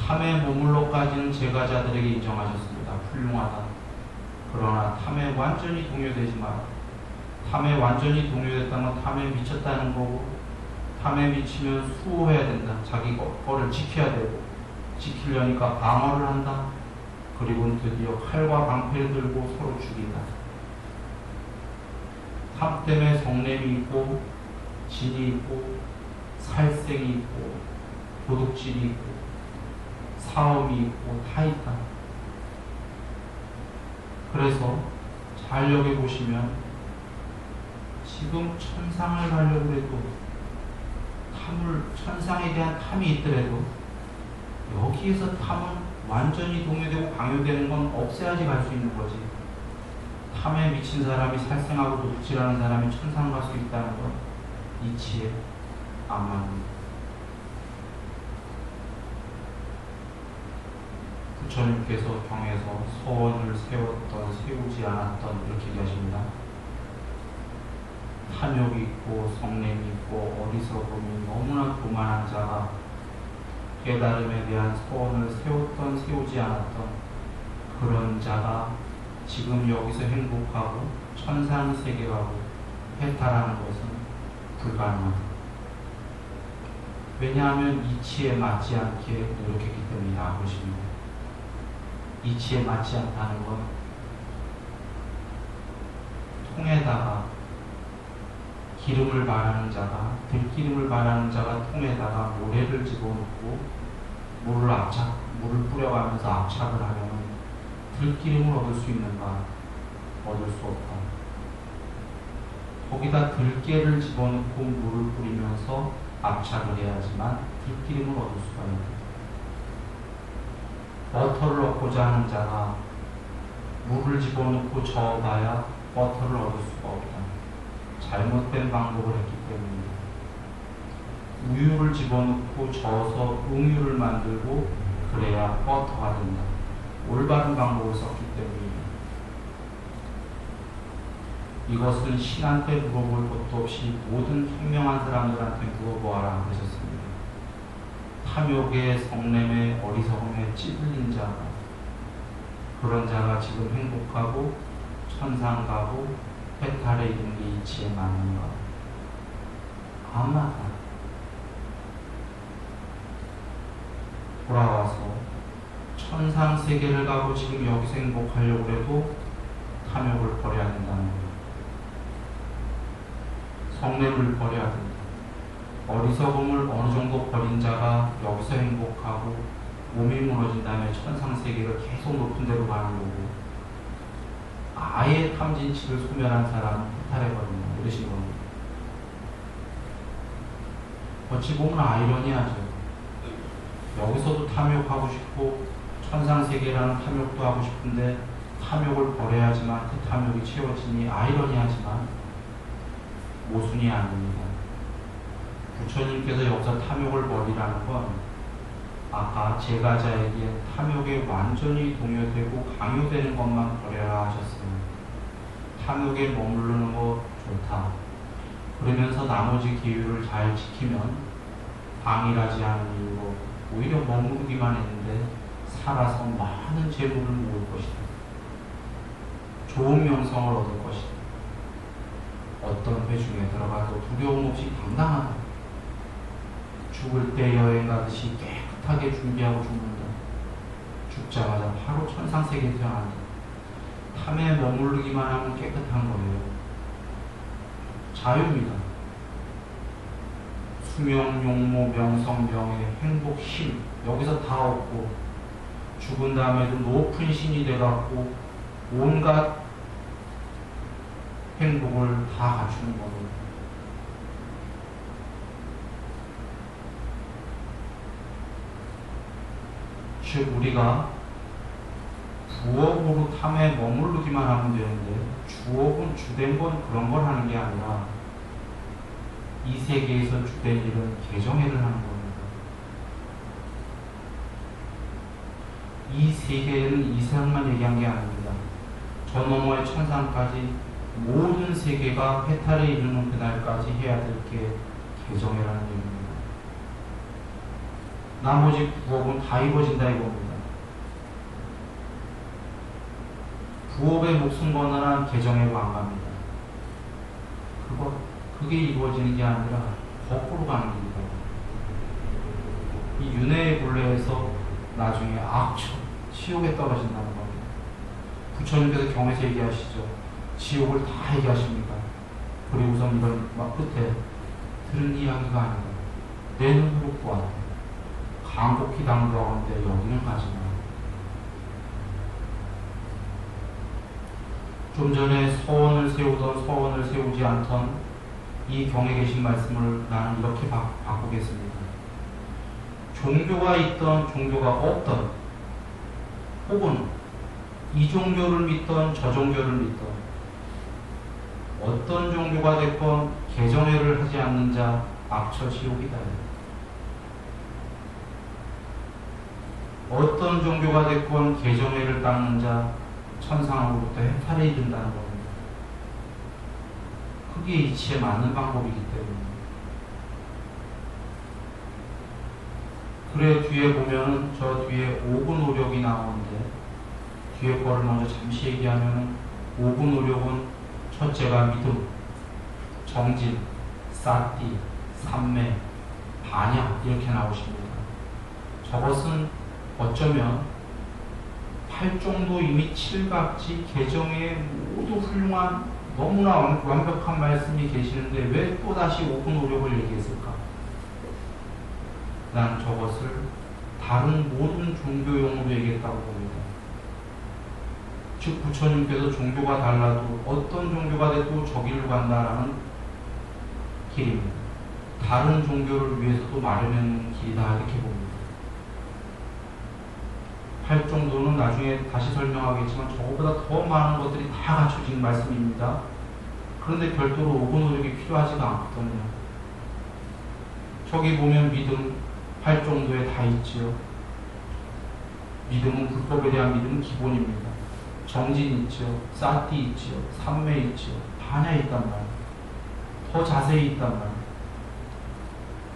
A: 탐에 머물러까지는 제가자들에게 인정하셨습니다. 훌륭하다. 그러나 탐에 완전히 동요되지 마라. 탐에 완전히 동요됐다는 건 탐에 미쳤다는 거고 탐에 미치면 수호해야 된다. 자기 거를 지켜야 되고 지키려니까 방어를 한다. 그리고 드디어 칼과 방패를 들고 서로 죽인다. 탐 때문에 성냄이 있고 진이 있고 살생이 있고 도둑질이 있고 사업이 있고 다 있다. 그래서 잘 여겨보시면 지금 천상을 가려고 해도 천상에 대한 탐이 있더라도 여기에서 탐은 완전히 동요되고 강요되는 건 없애야지 갈 수 있는 거지. 탐에 미친 사람이 살생하고 도둑질하는 사람이 천상 갈 수 있다는 건 이치에 안 맞는. 부처님께서 경에서 서원을 세웠던 세우지 않았던 이렇게 얘기하십니다. 탐욕이 있고 성냄이 있고 어리석음이 너무나 교만한 자가 깨달음에 대한 서원을 세웠던 세우지 않았던 그런 자가 지금 여기서 행복하고 천상세계 가고 해탈하는 것은 불가능하다. 왜냐하면 이치에 맞지 않게 노력했기 때문이다. 그러십니다. 이치에 맞지 않다는 건 통에다가 기름을 바라는 자가, 들기름을 바라는 자가 통에다가 모래를 집어넣고 물을 뿌려가면서 압착을 하면 들기름을 얻을 수 있는가? 얻을 수 없다. 거기다 들깨를 집어넣고 물을 뿌리면서 압착을 해야지만 들기름을 얻을 수가 있다. 버터를 얻고자 하는 자가 물을 집어넣고 저어봐야 버터를 얻을 수가 없다. 잘못된 방법을 했기 때문입니다. 우유를 집어넣고 저어서 음유를 만들고 그래야 버터가 된다. 올바른 방법을 썼기 때문입니다. 이것은 신한테 물어볼 것도 없이 모든 현명한 사람들한테 물어보아라 하셨습니다. 탐욕에 성냄에 어리석음에 찌들린 자가, 그런 자가 지금 행복하고 천상 가고 해탈에 이르는 게 이치에 맞는가? 안 맞아. 돌아와서 천상 세계를 가고 지금 여기서 행복하려고 해도 탐욕을 버려야 된다는 거예요. 성냄을 버려야 된다. 어리석음을 어느 정도 버린 자가 여기서 행복하고 몸이 무너진 다음에 천상 세계를 계속 높은 데로 가는 거고, 아예 탐진치를 소멸한 사람은 해탈해버린다. 이러신 겁니다. 어찌 보면 아이러니하죠. 여기서도 탐욕하고 싶고 천상 세계라는 탐욕도 하고 싶은데 탐욕을 버려야지만 그 탐욕이 채워지니 아이러니하지만 모순이 아닙니다. 부처님께서 여기서 탐욕을 버리라는 건 아까 제가자에게 탐욕에 완전히 동요되고 강요되는 것만 버려라 하셨어요. 탐욕에 머무르는 거 좋다. 그러면서 나머지 기율을 잘 지키면 방일하지 않은 이유로 오히려 머무르기만 했는데 살아서 많은 재물을 모을 것이다. 좋은 명성을 얻을 것이다. 어떤 회중에 들어가도 두려움 없이 당당하다. 죽을 때 여행 가듯이 깨끗하게 준비하고 죽는다. 죽자마자 바로 천상세계에 태어난다. 탐에 머무르기만 하면 깨끗한 거예요. 자유입니다. 수명, 용모, 명성, 명예, 행복, 힘 여기서 다 얻고 죽은 다음에도 높은 신이 돼갖고 온갖 행복을 다 갖추는 겁니다. 즉 우리가 부업으로 탐에 머무르기만 하면 되는데 주업은 주된 건 그런 걸 하는 게 아니라 이 세계에서 주된 일은 개정회를 하는 겁니다. 이 세계는 이 세상만 얘기한 게 아닙니다. 저 너머의 천상까지 모든 세계가 해탈에 이르는 그날까지 해야 될 게 개정회라는 얘기입니다. 나머지 부업은 다 이루어진다 이겁니다. 부업에 목숨 거는 한 개정회로 안 갑니다. 그게 이루어지는 게 아니라 거꾸로 가는 길이다. 이 윤회의 굴레에서 나중에 지옥에 떨어진다는 겁니다. 부처님께서 경에서 얘기하시죠. 지옥을 다 얘기하십니다. 그리고 우선 이건 막 끝에 들은 이야기가 아니다. 내 눈으로 보았다. 간곡히 당부하건대 여기는 가지 마. 좀 전에 서원을 세우던 서원을 세우지 않던 이 경에 계신 말씀을 나는 이렇게 바꾸겠습니다. 종교가 있던 종교가 없던 혹은 이 종교를 믿던 저 종교를 믿던 어떤 종교가 됐건 개정회를 하지 않는 자 악처 지옥이다. 어떤 종교가 됐건 개정회를 닦는 자 천상으로부터 해탈에 이른다는 겁니다. 그게 이치에 맞는 방법이기 때문에. 그래 뒤에 보면은 저 뒤에 5군 오력이 나오는데 뒤에 거를 먼저 잠시 얘기하면은 5군 오력은 첫째가 믿음, 정진, 사띠, 삼매, 반야 이렇게 나오십니다. 저것은 어쩌면 8종도 이미 칠각지 개정에 모두 훌륭한 너무나 완벽한 말씀이 계시는데 왜 또다시 5군 오력을 얘기했을까? 난 저것을 다른 모든 종교 용어로 얘기했다고 봅니다. 즉 부처님께서 종교가 달라도 어떤 종교가 돼도 저길로 간다라는 길입니다. 다른 종교를 위해서도 마련한 길이다 이렇게 봅니다. 8종도는 나중에 다시 설명하겠지만 저거보다 더 많은 것들이 다 갖춰진 말씀입니다. 그런데 별도로 5군 오력이 필요하지가 않거든요. 저기 보면 믿음 8종도에 다 있지요. 믿음은 불법에 대한 믿음은 기본입니다. 정진 있지요. 사띠 있지요. 삼매 있지요. 반야 있단 말이에요. 더 자세히 있단 말이에요.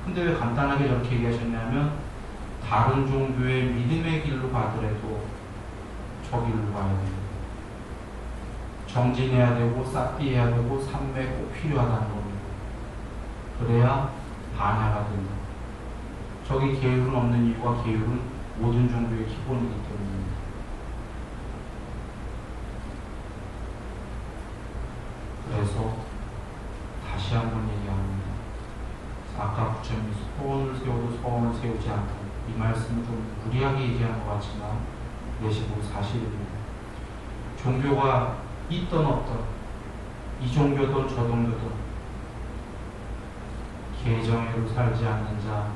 A: 근데 왜 간단하게 저렇게 얘기하셨냐면 다른 종교의 믿음의 길로 가더라도 저 길로 가야 됩니다. 정진해야 되고 사띠해야 되고 삼매 꼭 필요하다는 겁니다. 그래야 반야가 된다. 저기 계율은 없는 이유가 계율은 모든 종교의 기본이기 때문입니다. 그래서 다시 한번 얘기합니다. 아까 부처님이 소원을 세워도 소원을 세우지 않다. 이 말씀은 좀 무리하게 얘기한 것 같지만 내시고 사실입니다. 종교가 있던 없던 이 종교든 저 종교든 개정회로 살지 않는 자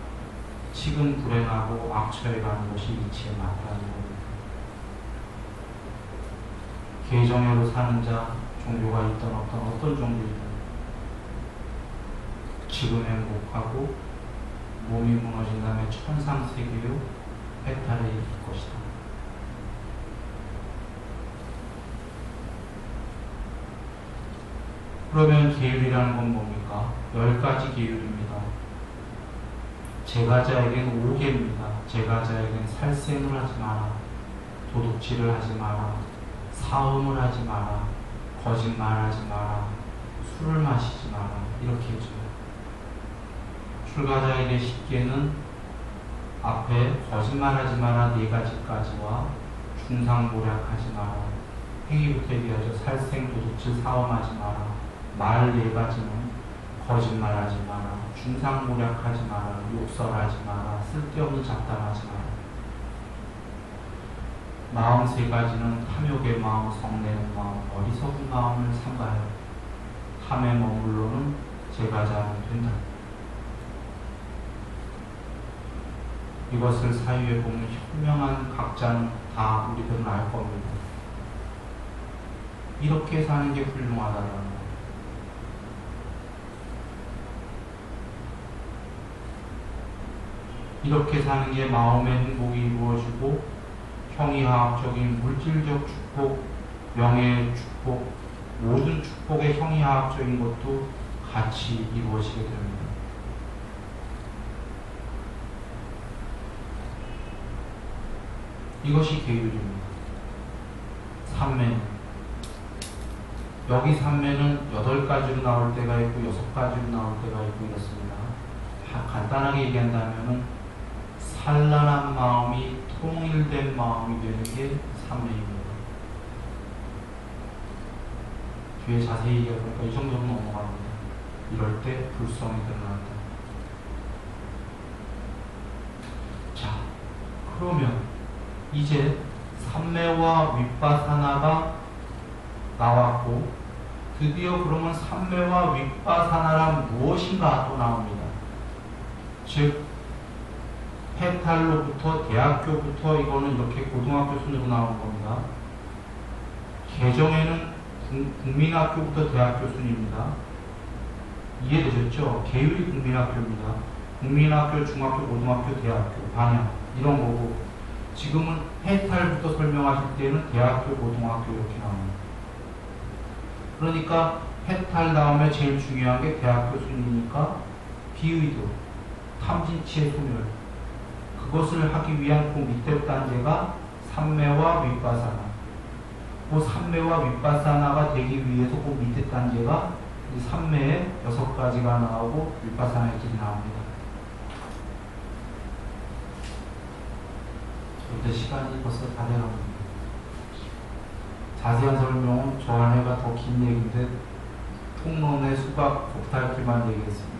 A: 지금 불행하고 악처에 가는 것이 이치에 맞다는 겁니다. 개정회로 사는 자 종교가 있던 없던 어떤 종교이든 지금 행복하고 몸이 무너진 다음에 천상세계로 해탈에 이를 것이다. 그러면 계율이라는 건 뭡니까? 10가지 계율입니다. 제가자에겐 5개입니다. 제가자에겐 살생을 하지 마라, 도둑질을 하지 마라, 사음을 하지 마라, 거짓말하지 마라, 술을 마시지 마라 이렇게 해줘요. 출가자에게 10개는 앞에 거짓말하지 마라 4가지까지와 중상모략하지 마라 행위부터 얘기하죠. 살생, 도둑질, 사음하지 마라 말 4가지는 거짓말하지 마라, 중상모략하지 마라, 욕설하지 마라, 쓸데없는 잡담하지 마라. 마음 3가지는 탐욕의 마음, 성내는 마음, 어리석은 마음을 삼가요. 탐에 머물러는 제가자는 된다. 이것을 사유에 보면 현명한 각자는 다 우리들은 알 겁니다. 이렇게 사는 게 훌륭하다는 거예요. 이렇게 사는 게 마음의 행복이 이루어지고 형이하학적인 물질적 축복, 명예의 축복, 모든 축복의 형이하학적인 것도 같이 이루어지게 됩니다. 이것이 계율입니다. 삼매는 여기 삼매는 8가지로 나올 때가 있고 6가지로 나올 때가 있고 이렇습니다. 간단하게 얘기한다면 산란한 마음이 통일된 마음이 되는 게 삼매입니다. 뒤에 자세히 얘기해보니까 이 정도는 넘어갑니다. 이럴 때 불성이 드러난다. 자, 그러면 이제 삼매와 윗바사나가 나왔고 드디어 그러면 삼매와 윗바사나란 무엇인가 또 나옵니다. 즉 해탈로부터 대학교부터 이거는 이렇게 고등학교 순으로 나오는 겁니다. 개정에는 국민학교부터 대학교 순입니다. 이해되셨죠? 계율이 국민학교입니다. 국민학교, 중학교, 고등학교, 대학교, 반영 이런 거고, 지금은 해탈부터 설명하실 때는 대학교, 고등학교 이렇게 나옵니다. 그러니까 해탈 다음에 제일 중요한 게 대학교 순이니까 비의도, 탐진치의 소멸, 그것을 하기 위한 그 밑에 단계가 삼매와 윗바사나. 그 삼매와 윗바사나가 되기 위해서 그 밑에 단계가 이 삼매에 6가지가 나오고 윗바사나의 길이 나옵니다. 이제 시간이 벌써 다 돼갑니다. 자세한 설명은 저 안에가 더 긴 얘기인데 통론의 수박 독탈기만 얘기했습니다.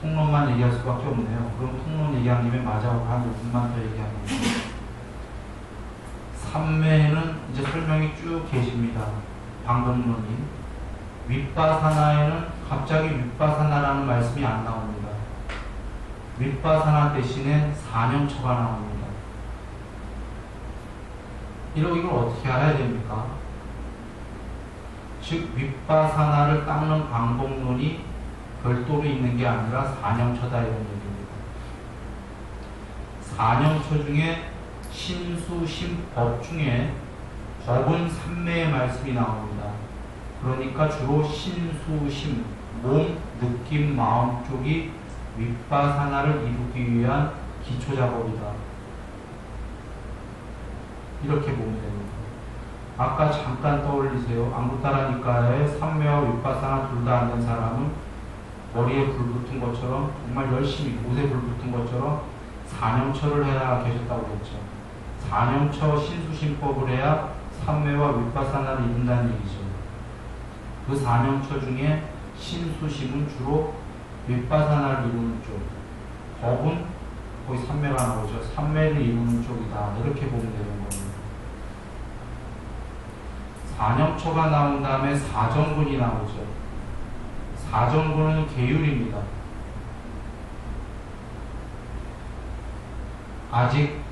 A: 통론만 얘기할 수밖에 없네요. 그럼 통론 얘기한 김에 마저하고 한 5분만 더 얘기합니다. 삼매에는 이제 설명이 쭉 계십니다. 방법론이. 윗바사나에는 갑자기 윗바사나라는 말씀이 안 나옵니다. 윗바사나 대신에 4년처가 나옵니다. 이걸 어떻게 알아야 됩니까? 즉 윗바사나를 닦는 방법론이 별도로 있는 게 아니라 4년처다 이런 얘기입니다. 4년처 중에 신수, 신법 중에 법은 3매의 말씀이 나옵니다. 그러니까 주로 신수, 신, 몸, 느낌, 마음 쪽이 윗바사나를 이루기 위한 기초작업이다. 이렇게 보면 됩니다. 아까 잠깐 떠올리세요. 안구따라니까에 삼매와 윗바사나 둘 다 안 된 사람은 머리에 불 붙은 것처럼 정말 열심히 옷에 불 붙은 것처럼 4년처를 해야 계셨다고 그랬죠. 4년처 신수신법을 해야 삼매와 윗바사나를 이룬다는 얘기죠. 그 4년처 중에 신수심은 주로 윗바사나를 이루는 쪽, 법은 거의 삼매가 나오죠. 삼매를 이루는 쪽이다. 이렇게 보면 되는 겁니다. 4년처가 나온 다음에 사정근이 나오죠. 사정근은 계율입니다. 아직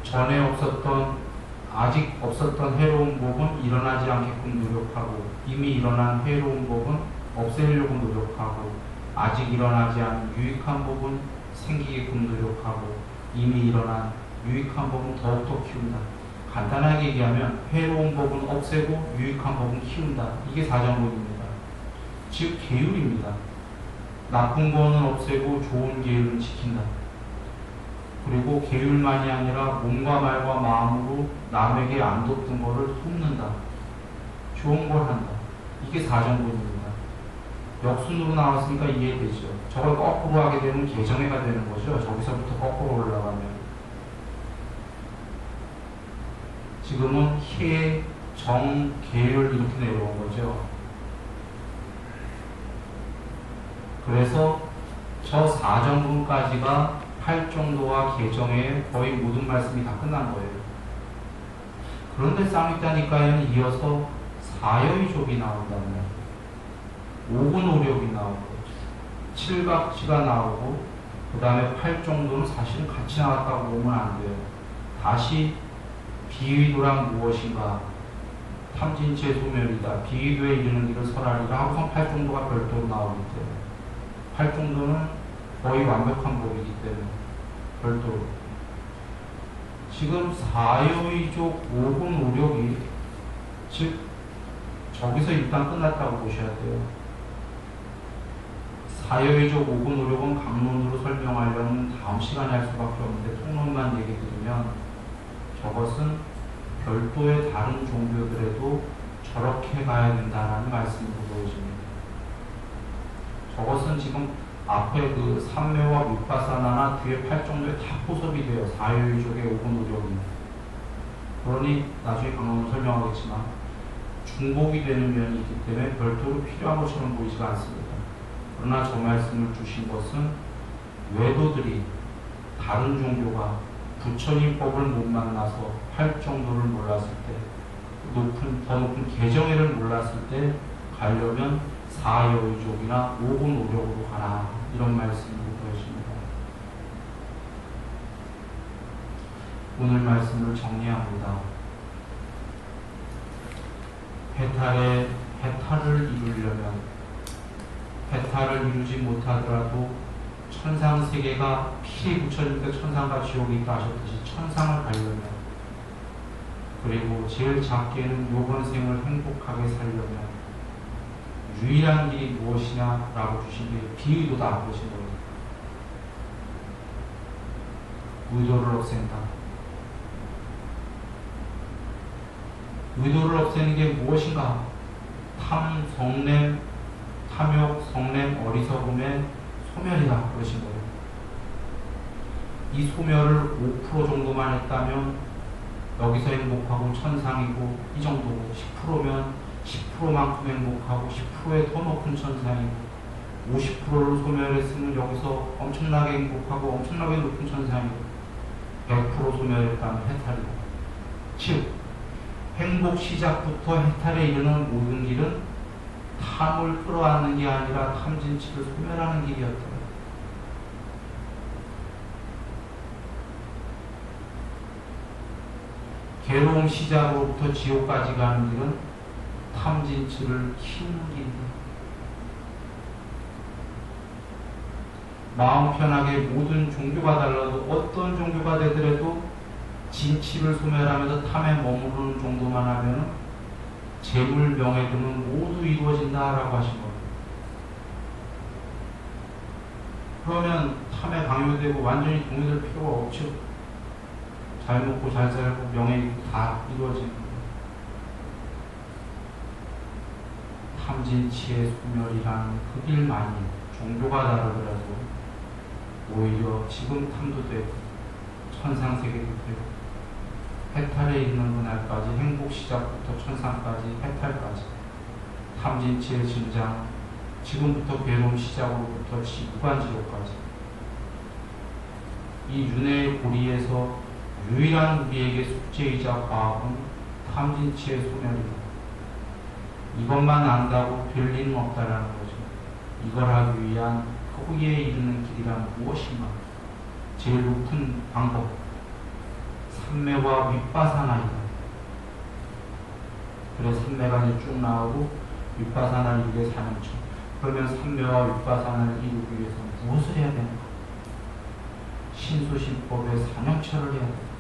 A: 없었던 해로운 법은 일어나지 않게끔 노력하고, 이미 일어난 해로운 법은 없애려고 노력하고, 아직 일어나지 않은 유익한 법은 생기게끔 노력하고, 이미 일어난 유익한 법은 더욱더 키운다. 간단하게 얘기하면 해로운 법은 없애고 유익한 법은 키운다. 이게 사정근입니다. 즉 계율입니다. 나쁜 거는 없애고 좋은 계율은 지킨다. 그리고 계율만이 아니라 몸과 말과 마음으로 남에게 안 뒀던 거를 돕는다. 좋은 걸 한다. 이게 사정근입니다. 역순으로 나왔으니까 이해되죠. 저걸 거꾸로 하게 되면 개정해가 되는 거죠. 저기서부터 거꾸로 올라가면. 지금은 해, 정, 계율 이렇게 내려온 거죠. 그래서 저 4정분까지가 8정도와 개정의 거의 모든 말씀이 다 끝난 거예요. 그런데 쌍익다니까에는 이어서 사여의족이 나온다면 5근5력이 나오고 7각지가 나오고 그 다음에 8정도는 사실은 같이 나왔다고 보면 안 돼요. 다시 비의도란 무엇인가, 탐진치의 소멸이다, 비의도에 이르는 길을 설하리라 하고선 8정도가 별도로 나오기 때문에 8정도는 거의 완벽한 법이기 때문에 별도로. 지금 사여의족 5근5력이 즉 저기서 일단 끝났다고 보셔야 돼요. 사여의족 5근5력은 강론으로 설명하려면 다음 시간에 할 수밖에 없는데 통론만 얘기 드리면 저것은 별도의 다른 종교들에도 저렇게 가야 된다는 말씀으로 보여집니다. 저것은 지금 앞에 그 삼매와 윗바사나나 뒤에 8정도에 다 포섭이 돼요. 사여의족의 5근5력이. 그러니 나중에 강론으로 설명하겠지만 중복이 되는 면이 있기 때문에 별도로 필요한 것처럼 보이지가 않습니다. 그러나 저 말씀을 주신 것은 외도들이 다른 종교가 부처님법을 못 만나서 8정도를 몰랐을 때, 더 높은 개정회를 몰랐을 때 가려면 사여의족이나 오고 노력으로 가라. 이런 말씀으로 보여집니다. 오늘 말씀을 정리합니다. 해탈을 이루려면 해탈을 이루지 못하더라도 천상세계가 필히 붙여지니까 천상과 지옥이 있다 하셨듯이 천상을 가려면, 그리고 제일 작게는 요번 생을 행복하게 살려면 유일한 길이 무엇이냐라고 주신 게 비의도다 보신 거예요. 의도를 없앤다. 의도를 없애는 게 무엇인가? 탐욕, 성냄, 어리석음의 소멸이다 그러신 거예요. 이 소멸을 5% 정도만 했다면 여기서 행복하고 천상이고 이 정도고, 10%면 10%만큼 행복하고 10%에 더 높은 천상이고, 50%를 소멸했으면 여기서 엄청나게 행복하고 엄청나게 높은 천상이고, 100% 소멸했다면 해탈이고. 즉 행복 시작부터 해탈에 이르는 모든 길은 탐을 끌어안는 게 아니라 탐진치를 소멸하는 길이었다. 괴로움 시작으로부터 지옥까지 가는 길은 탐진치를 키우는 길이다. 마음 편하게 모든 종교가 달라도 어떤 종교가 되더라도 진치를 소멸하면서 탐에 머무르는 정도만 하면 재물, 명예 등은 모두 이루어진다라고 하신 거예요. 그러면 탐에 강요되고 완전히 동요될 필요가 없죠. 잘 먹고 잘 살고 명예 있고 다 이루어지는 거예요. 탐진치의 소멸이란 그 길만이 종교가 다르더라도 오히려 지금 탐도 되고 천상세계도 되고 해탈에 있는 그날까지, 행복 시작부터 천상까지, 해탈까지, 탐진치의 증장, 지금부터 괴로움 시작으로부터 무간지옥까지, 이 윤회의 고리에서 유일한 우리에게 숙제이자 과학은 탐진치의 소멸이다. 이것만 안다고 될 일은 없다라는 거죠. 이걸 하기 위한 거기에 이르는 길이란 무엇인가? 제일 높은 방법, 삼매와 윗바사나이다. 그래서 삼매가 이제 쭉 나오고 윗바사나를 이게 4년처. 그러면 삼매와 윗바사나를 이루기 위해서 무엇을 해야 되는가? 신소신법의 4년처를 해야 된다.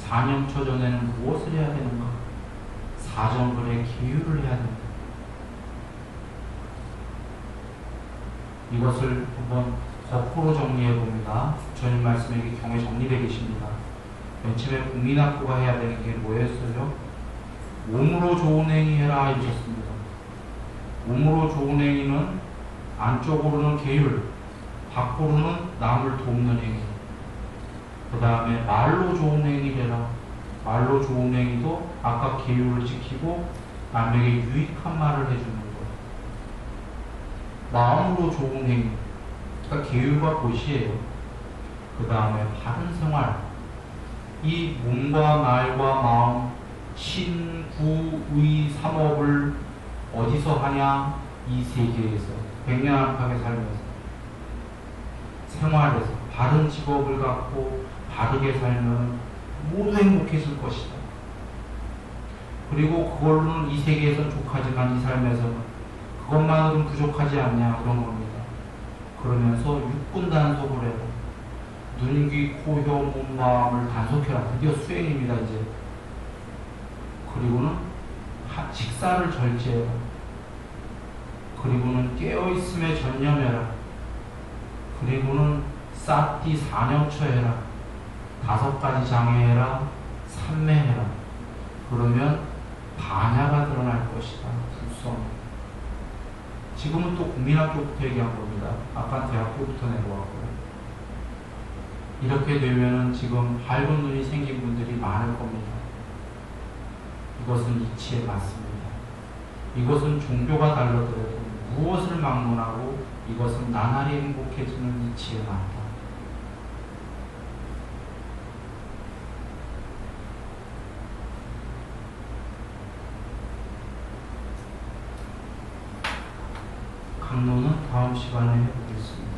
A: 4년처 전에는 무엇을 해야 되는가? 사정거래 계율을 해야 된다. 이것을 한번 거꾸로 정리해 봅니다. 주님 말씀에 경에 정리되어 계십니다. 맨 처음에 국민학교가 해야 되는 게 뭐였어요? 몸으로 좋은 행위 해라 해주셨습니다. 몸으로 좋은 행위는 안쪽으로는 계율, 밖으로는 남을 돕는 행위. 그 다음에 말로 좋은 행위를 해라. 말로 좋은 행위도 아까 계율을 지키고 남에게 유익한 말을 해주는 거예요. 마음으로 좋은 행위, 그러니까 계율과 보시예요. 그 다음에 바른 생활, 이 몸과 말과 마음, 신, 구, 의, 삼업을 어디서 하냐? 이 세계에서 백년안팎에 살면서 생활에서 바른 직업을 갖고 바르게 살면 모두 행복해질 것이다. 그리고 그걸로는 이 세계에서는 족하지만 이 삶에서는 그것만으로는 부족하지 않냐 그런 겁니다. 그러면서 육군 단속을 해라. 눈, 귀, 코, 혀, 몸, 마음을 단속해라. 드디어 수행입니다 이제. 그리고는 식사를 절제해라. 그리고는 깨어있음에 전념해라. 그리고는 사띠 4년처 해라. 5가지 장애해라. 삼매해라. 그러면 반야가 드러날 것이다. 불성. 지금은 또 국민학교부터 얘기한 겁니다. 아까 대학교부터 내려왔고요. 이렇게 되면은 지금 밝은 눈이 생긴 분들이 많을 겁니다. 이것은 이치에 맞습니다. 이것은 종교가 다르더라도 무엇을 막론하고 이것은 나날이 행복해지는 이치에 맞다. 강론은 다음 시간에 해보겠습니다.